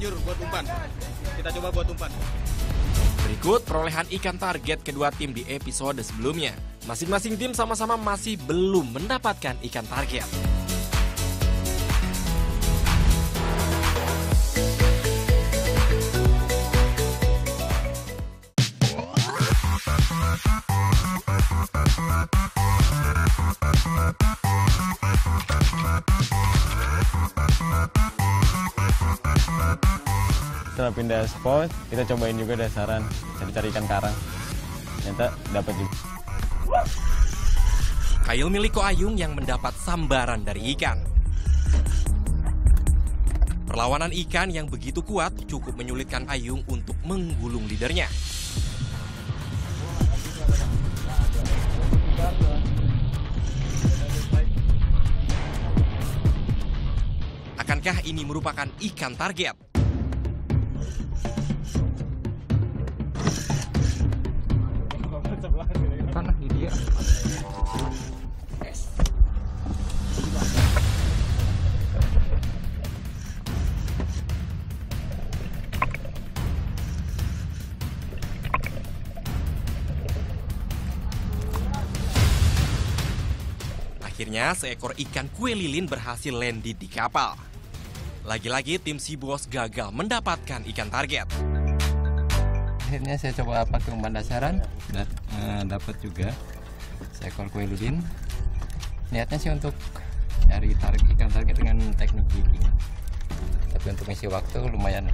terlanjur buat umpan. Kita coba buat umpan. Berikut perolehan ikan target kedua tim di episode sebelumnya. Masing-masing tim sama-sama masih belum mendapatkan ikan target. Setelah pindah spot, kita cobain juga dasaran, cari-cari ikan karang. Ternyata dapat juga. Kail milik Ko Ayung yang mendapat sambaran dari ikan. Perlawanan ikan yang begitu kuat cukup menyulitkan Ayung untuk menggulung leadernya. Akankah ini merupakan ikan target? Tanah di dia. Akhirnya seekor ikan kue lilin berhasil landed di kapal. Lagi-lagi tim Sibos gagal mendapatkan ikan target. Akhirnya saya coba pakai umpan dasaran dan dapat juga seekor kue lilin. Niatnya sih untuk cari ikan target dengan teknik jigging. Tapi untuk misi waktu lumayan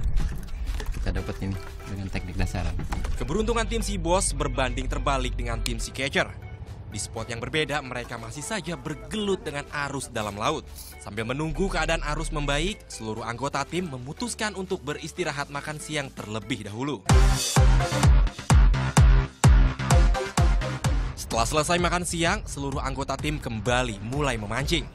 kita dapat ini dengan teknik dasaran. Keberuntungan tim Sibos berbanding terbalik dengan tim Sea Catcher. Di spot yang berbeda, mereka masih saja bergelut dengan arus dalam laut. Sambil menunggu keadaan arus membaik, seluruh anggota tim memutuskan untuk beristirahat makan siang terlebih dahulu. Setelah selesai makan siang, seluruh anggota tim kembali mulai memancing.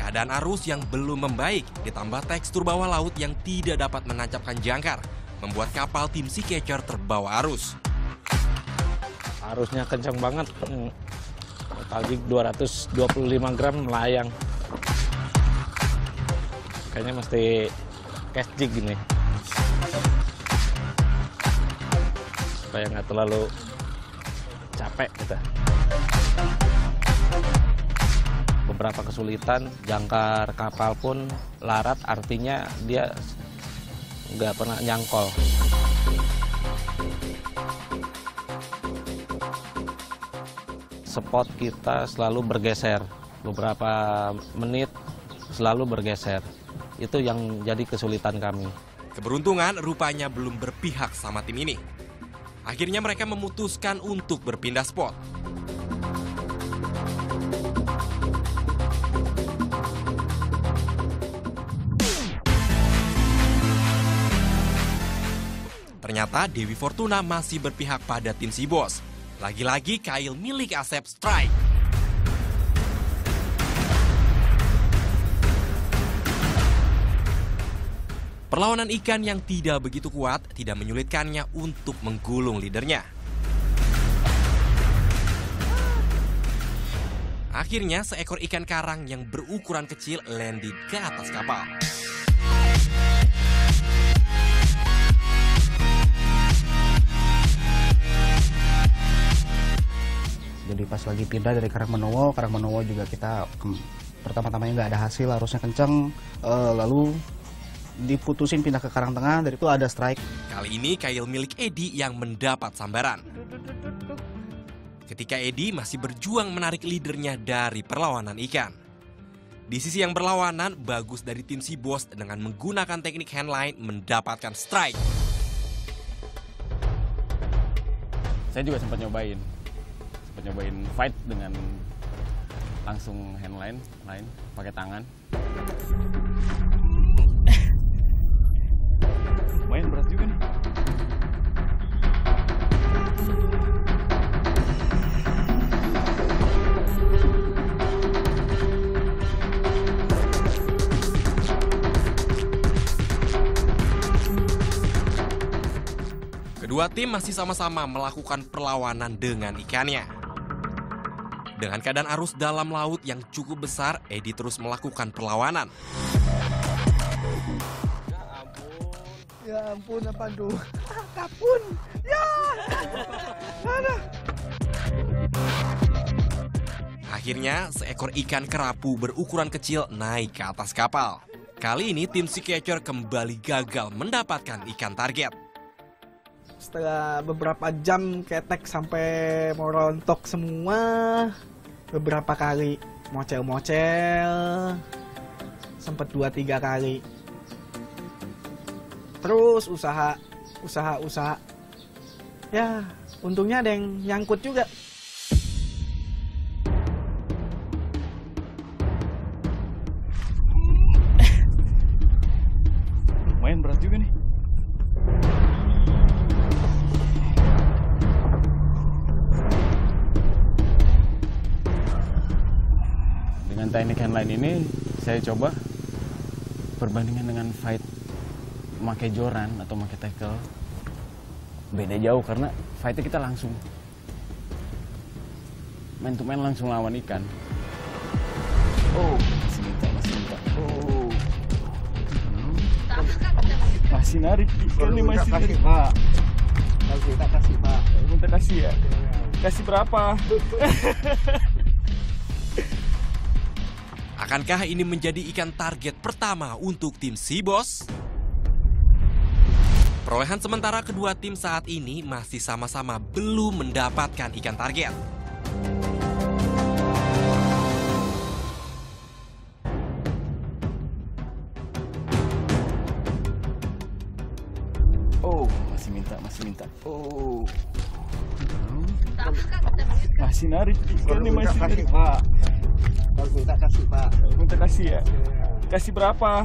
Keadaan arus yang belum membaik, ditambah tekstur bawah laut yang tidak dapat menancapkan jangkar, membuat kapal tim Sea Catcher terbawa arus. Arusnya kencang banget, tadi 225 gram melayang. Kayaknya mesti cast jig gini. Supaya nggak terlalu capek kita. Beberapa kesulitan, jangkar kapal pun larat, artinya dia nggak pernah nyangkol. Spot kita selalu bergeser, beberapa menit selalu bergeser. Itu yang jadi kesulitan kami. Keberuntungan rupanya belum berpihak sama tim ini. Akhirnya mereka memutuskan untuk berpindah spot. Ternyata Dewi Fortuna masih berpihak pada tim Sibos. Lagi-lagi kail milik Asep strike. Perlawanan ikan yang tidak begitu kuat tidak menyulitkannya untuk menggulung leadernya. Akhirnya seekor ikan karang yang berukuran kecil landed ke atas kapal. Jadi pas lagi pindah dari Karangmenowo juga kita pertama-tamanya nggak ada hasil, arusnya kenceng, lalu diputusin pindah ke Karangtengah, dari itu ada strike. Kali ini kail milik Edi yang mendapat sambaran. Ketika Edi masih berjuang menarik leadernya dari perlawanan ikan. Di sisi yang berlawanan, Bagus dari tim Sibos dengan menggunakan teknik handline mendapatkan strike. Saya juga sempat nyobain fight dengan langsung handline pakai tangan. Lumayan berat juga nih. Kedua tim masih sama-sama melakukan perlawanan dengan ikannya. Dengan keadaan arus dalam laut yang cukup besar, Edi terus melakukan perlawanan. Ya ampun, apa tuh? Kapun. Ya. Mana? Akhirnya, seekor ikan kerapu berukuran kecil naik ke atas kapal. Kali ini tim Sea Catcher kembali gagal mendapatkan ikan target. Setelah beberapa jam ketek sampai merontok semua, beberapa kali mocel-mocel, sempat 2-3 kali. Terus usaha. Ya, untungnya ada yang nyangkut juga. Lumayan berat juga nih. Dengan teknik handline ini saya coba perbandingan dengan fight memakai joran atau memakai tackle beda jauh, karena fightnya kita langsung main to main, langsung lawan ikan. Oh, masih minta. Oh, masih narik ikan nih, masih narik. Pak. Kita kasih, Pak. Minta kasih ya. Kasih berapa? Akankah ini menjadi ikan target pertama untuk tim Sea Boss? Perolehan sementara kedua tim saat ini masih sama-sama belum mendapatkan ikan target. Oh, masih minta. Oh. Masih narik ikan nih, masih narik. Pak. Kalau kita kasih, Pak. Minta kasih ya. Kasih berapa?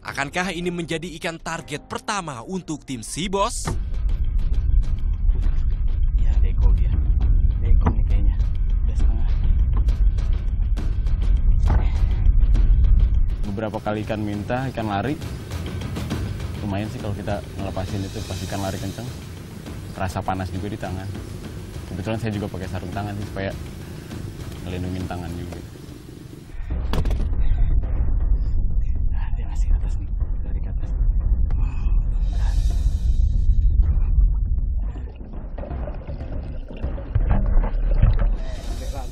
Akankah ini menjadi ikan target pertama untuk tim Sea Boss? Ya, deko dia. Deko nih kayaknya. Udah setengah. Beberapa kali ikan minta, ikan lari. Lumayan sih kalau kita ngelepasin itu pas ikan lari kenceng. Terasa panas juga di tangan. Kebetulan saya juga pakai sarung tangan sih supaya ngelindungin tangan juga. Nah, dia masih ke atas nih, dari ke atas.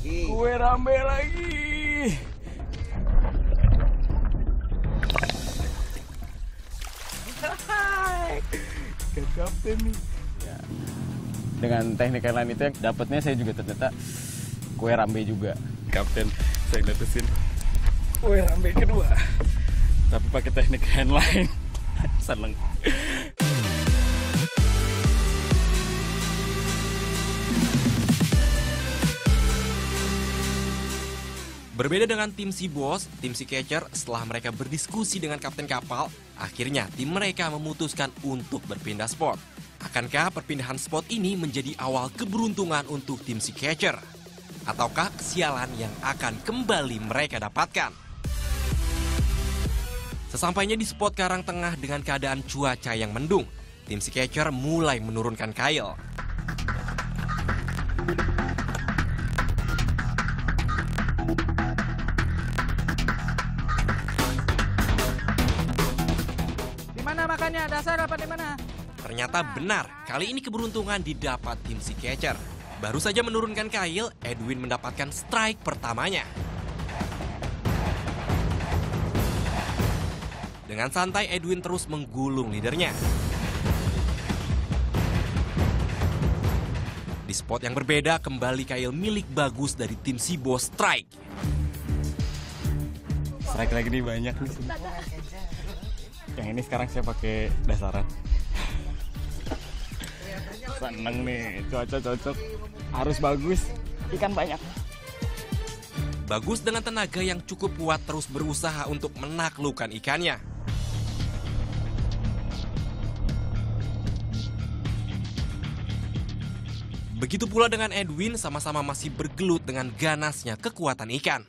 Kue rambe lagi. Ikan kapten nih. Ya. Dengan teknik lain itu yang dapatnya saya juga ternyata kue rambe juga. Kapten saya letusin kue rambe kedua. Tapi pakai teknik handline. Seneng. Berbeda dengan tim Sea Boss, tim Sea Catcher setelah mereka berdiskusi dengan kapten kapal, akhirnya tim mereka memutuskan untuk berpindah spot. Akankah perpindahan spot ini menjadi awal keberuntungan untuk tim Sea Catcher? Ataukah kesialan yang akan kembali mereka dapatkan? Sesampainya di spot karang tengah dengan keadaan cuaca yang mendung, tim Sea Catcher mulai menurunkan kail. Di mana makannya? Dasar apa di mana? Ternyata benar, kali ini keberuntungan didapat tim Sea Catcher. Baru saja menurunkan kail, Edwin mendapatkan strike pertamanya. Dengan santai, Edwin terus menggulung leadernya. Di spot yang berbeda, kembali kail milik Bagus dari tim Sea Boss strike. Strike lagi nih banyak nih. Yang ini sekarang saya pakai dasaran. Seneng nih, cuaca cocok, arus bagus, ikan banyak. Bagus dengan tenaga yang cukup kuat terus berusaha untuk menaklukkan ikannya. Begitu pula dengan Edwin, sama-sama masih bergelut dengan ganasnya kekuatan ikan.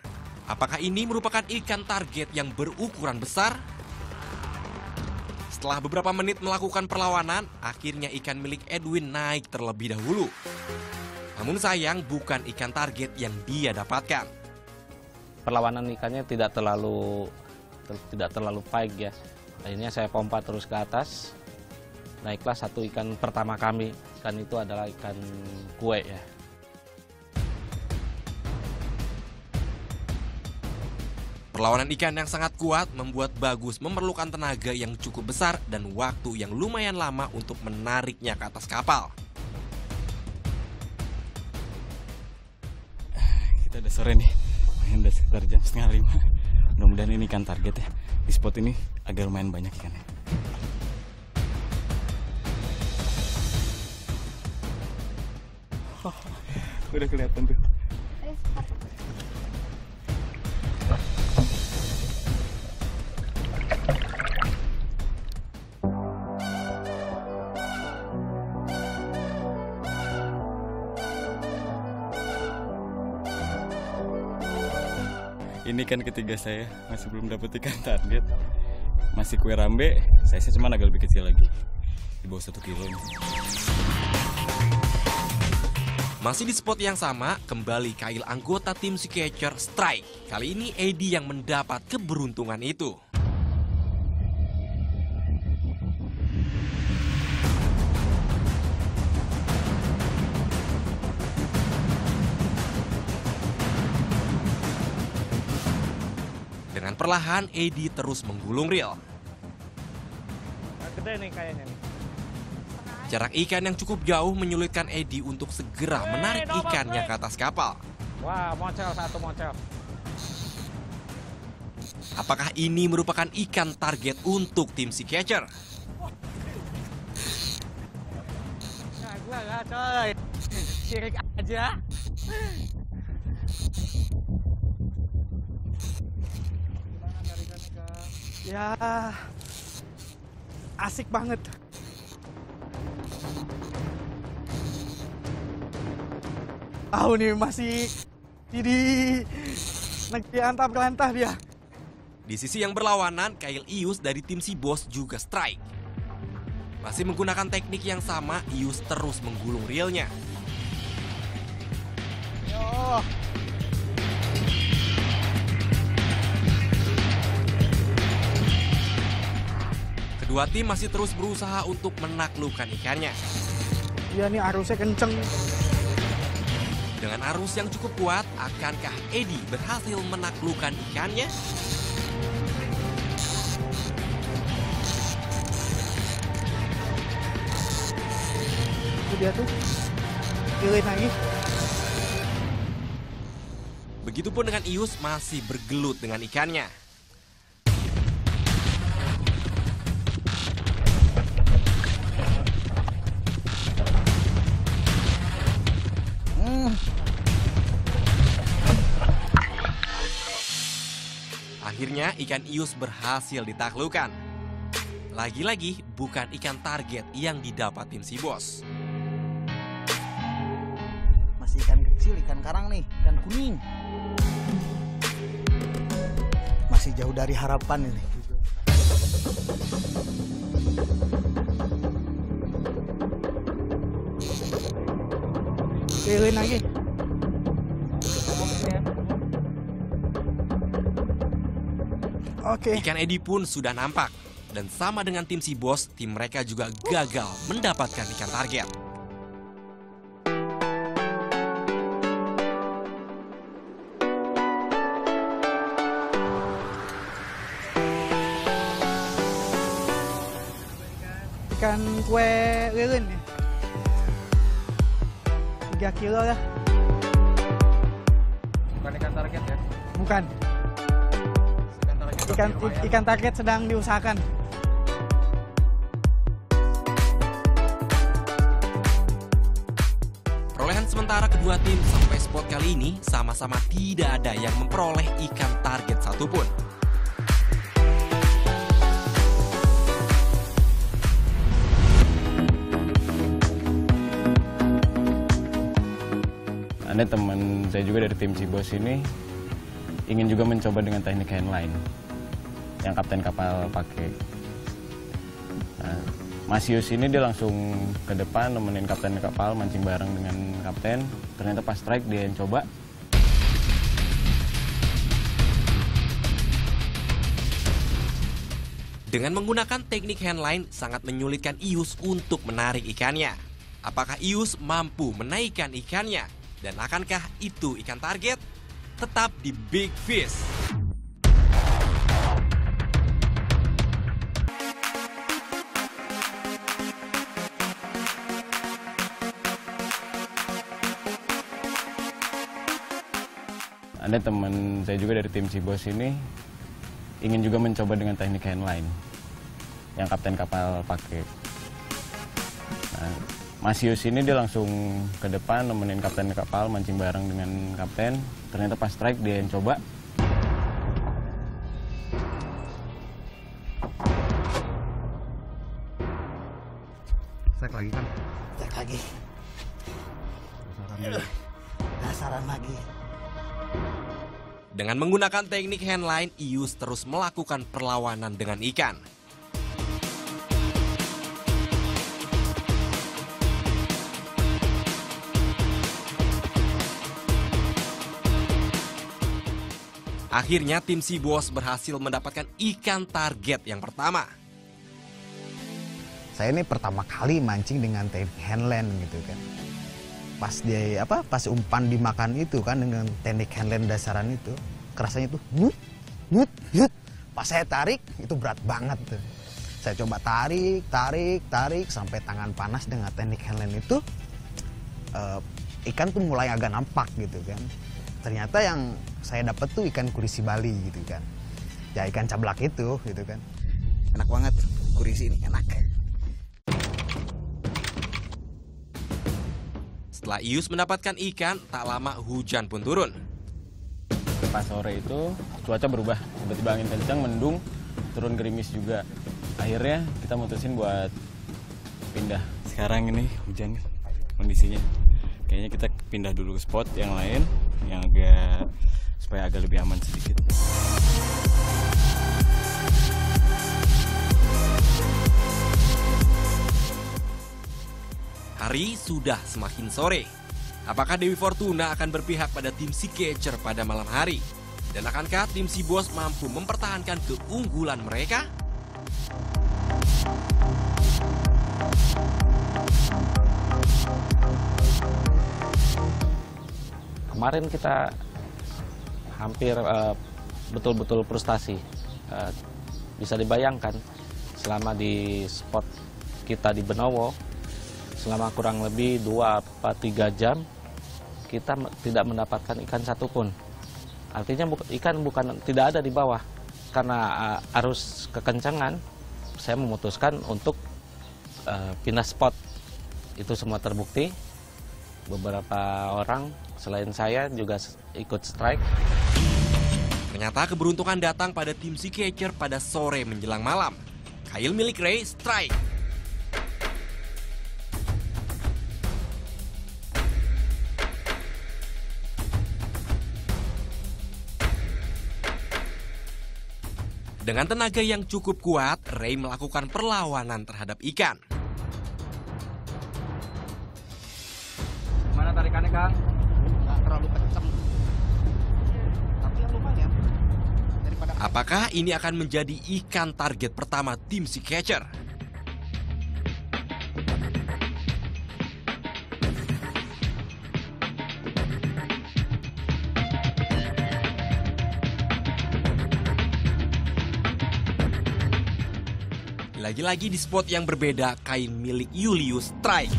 Apakah ini merupakan ikan target yang berukuran besar? Setelah beberapa menit melakukan perlawanan, akhirnya ikan milik Edwin naik terlebih dahulu. Namun sayang, bukan ikan target yang dia dapatkan. Perlawanan ikannya tidak terlalu tidak terlalu baik ya. Akhirnya saya pompa terus ke atas. Naiklah satu ikan pertama kami. Ikan itu adalah ikan kue ya. Perlawanan ikan yang sangat kuat membuat Bagus memerlukan tenaga yang cukup besar dan waktu yang lumayan lama untuk menariknya ke atas kapal. Kita udah sore nih, udah sekitar jam 4:30. Mudah-mudahan ini ikan target ya. Di spot ini agak lumayan banyak ikannya. Oh, udah kelihatan tuh. Ini kan ketiga saya, masih belum dapat ikan target. Masih kue rambe, saya sih cuma agak lebih kecil lagi. Di bawah 1 kilo ini. Masih di spot yang sama, kembali Kyle anggota tim Sea Catcher strike. Kali ini Edi yang mendapat keberuntungan itu. Dengan perlahan, Edi terus menggulung reel. Gede nih kayaknya nih. Jarak ikan yang cukup jauh menyulitkan Edi untuk segera menarik ikannya ke atas kapal. Wah, mocel satu mocel. Apakah ini merupakan ikan target untuk tim Sea Catcher? Nah, gua nggak coy. Sirik aja. Ya, asik banget. Tahu nih masih jadi negeri antap kelantah dia. Di sisi yang berlawanan, Kyle Ius dari tim Si Bos juga strike. Masih menggunakan teknik yang sama, Ius terus menggulung reelnya. Yo. Kedua tim masih terus berusaha untuk menaklukkan ikannya. Iya nih arusnya kenceng. Dengan arus yang cukup kuat, akankah Edi berhasil menaklukkan ikannya? Itu dia tuh. Pilih lagi. Begitupun dengan Ius masih bergelut dengan ikannya. Akhirnya ikan Ius berhasil ditaklukkan. Lagi-lagi bukan ikan target yang didapat tim Si Bos. Masih ikan kecil, ikan karang nih, ikan kuning. Masih jauh dari harapan ini. Pilih lagi. Oke. Ikan Edi pun sudah nampak. Dan sama dengan tim Si Bos, tim mereka juga gagal mendapatkan ikan target. Ikan kue lilin nih. 3 kilo ya. Bukan ikan target ya? Bukan. Ikan target sedang diusahakan. Perolehan sementara kedua tim sampai spot kali ini sama-sama tidak ada yang memperoleh ikan target satupun. Ada teman saya juga dari tim Si Bos ini ingin juga mencoba dengan teknik handline yang kapten kapal pakai. Nah, Mas Yus ini dia langsung ke depan nemenin kapten kapal mancing bareng dengan kapten. Ternyata pas strike dia yang coba. Dengan menggunakan teknik handline sangat menyulitkan Ius untuk menarik ikannya. Apakah Ius mampu menaikkan ikannya? Dan akankah itu ikan target? Tetap di Big Fish. Ada teman saya juga dari tim Si Bos ini ingin juga mencoba dengan teknik handline yang kapten kapal pakai. Nah, Mas Yus ini dia langsung ke depan nemenin kapten kapal mancing bareng dengan kapten. Ternyata pas strike dia yang coba. Strike lagi kan? Cek lagi. Dasaran lagi. Dengan menggunakan teknik handline, Ius terus melakukan perlawanan dengan ikan. Akhirnya tim Si Bos berhasil mendapatkan ikan target yang pertama. Saya ini pertama kali mancing dengan teknik handline gitu kan. Pas umpan dimakan itu kan dengan teknik handline dasaran itu, kerasanya tuh nyut. Pas saya tarik itu berat banget tuh. Saya coba tarik sampai tangan panas dengan teknik handline itu, ikan tuh mulai agak nampak gitu kan. Ternyata yang saya dapat tuh ikan kurisi Bali gitu kan. Ya ikan cablak itu gitu kan. Enak banget kurisi ini, enak. Setelah Ius mendapatkan ikan, tak lama hujan pun turun. Pas sore itu cuaca berubah, tiba-tiba angin kencang, mendung, turun gerimis juga. Akhirnya kita mutusin buat pindah. Sekarang ini hujan kondisinya. Kayaknya kita pindah dulu ke spot yang lain, yang supaya agak lebih aman sedikit. Hari sudah semakin sore. Apakah Dewi Fortuna akan berpihak pada tim Si Catcher pada malam hari? Dan akankah tim Si Bos mampu mempertahankan keunggulan mereka? Kemarin kita hampir betul-betul frustasi. Bisa dibayangkan selama di spot kita di Benowo, selama kurang lebih 2-3 jam kita tidak mendapatkan ikan satupun. Artinya ikan bukan tidak ada di bawah. Karena arus kekencangan, saya memutuskan untuk pindah spot. Itu semua terbukti. Beberapa orang selain saya juga ikut strike. Ternyata keberuntungan datang pada tim Si Catcher pada sore menjelang malam. Kail milik Ray strike. Dengan tenaga yang cukup kuat, Ray melakukan perlawanan terhadap ikan. Mana tarikannya, Kang? Nggak terlalu kenceng. Tapi yang lumayan. Daripada Apakah ini akan menjadi ikan target pertama tim Si Catcher? Lagi-lagi di spot yang berbeda, kain milik Julius strike.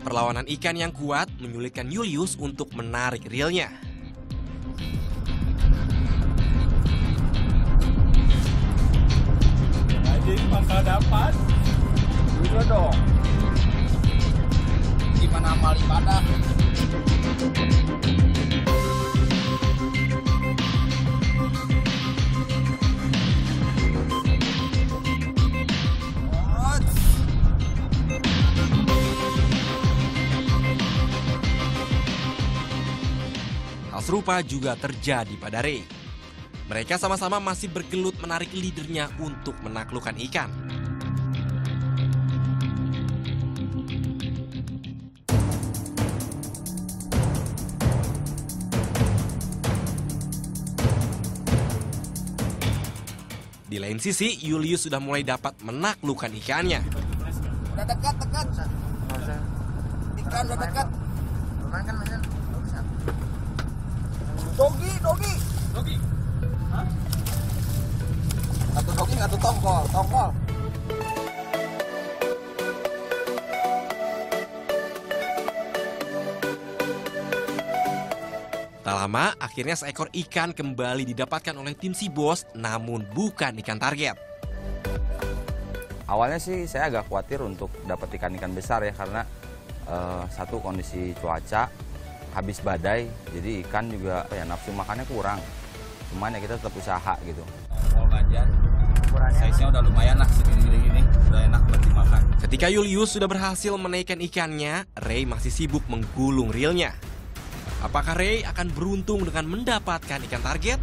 Perlawanan ikan yang kuat menyulitkan Julius untuk menarik reelnya. Jadi masa dapat. Udah dong. gimana amal ibadah. Hal serupa juga terjadi pada Ray. Mereka sama-sama masih bergelut menarik leadernya untuk menaklukkan ikan. Di lain sisi, Julius sudah mulai dapat menaklukkan ikannya. Udah dekat. Ikan udah dekat. Lumayan kan mainan? Dogi. Hah? Satu dogi, satu tongkol. Tak lama, akhirnya seekor ikan kembali didapatkan oleh tim si bos, namun bukan ikan target. Awalnya sih saya agak khawatir untuk dapat ikan-ikan besar ya, karena satu kondisi cuaca, habis badai, jadi ikan juga ya nafsu makannya kurang. Cuman ya kita tetap usaha gitu. Mau banjar, size-nya udah lumayan lah, segini-gini ini udah enak buat dimakan. Ketika Julius sudah berhasil menaikkan ikannya, Ray masih sibuk menggulung reelnya. Apakah Ray akan beruntung dengan mendapatkan ikan target?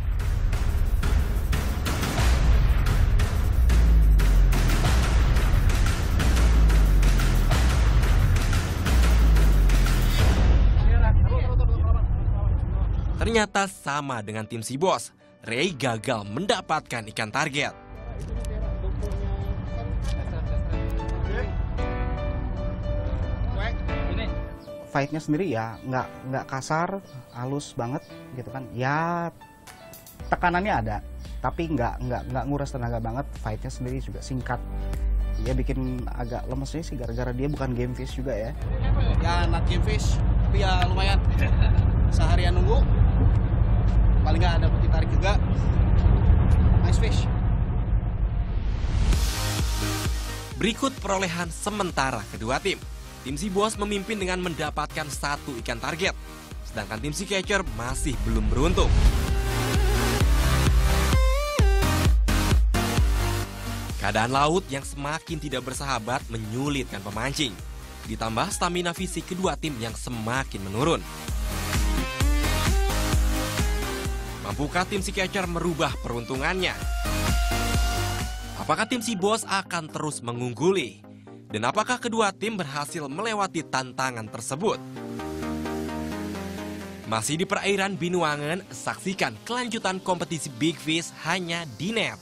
Ternyata sama dengan tim si bos, Ray gagal mendapatkan ikan target. Fight-nya sendiri ya nggak kasar, halus banget gitu kan. Ya tekanannya ada, tapi nggak nguras tenaga banget. Fight-nya sendiri juga singkat. Ya bikin agak lemesnya sih gara-gara dia bukan game fish juga ya. Ya not game fish, tapi ya lumayan. Seharian nunggu, paling nggak ada peti tarik juga. Nice fish. Berikut perolehan sementara kedua tim. Tim si bos memimpin dengan mendapatkan 1 ikan target, sedangkan tim si catcher masih belum beruntung. Keadaan laut yang semakin tidak bersahabat menyulitkan pemancing. Ditambah stamina fisik kedua tim yang semakin menurun. Mampukah tim si catcher merubah peruntungannya? Apakah tim si bos akan terus mengungguli? Dan apakah kedua tim berhasil melewati tantangan tersebut? Masih di perairan Binuangen, saksikan kelanjutan kompetisi Big Fish hanya di Net.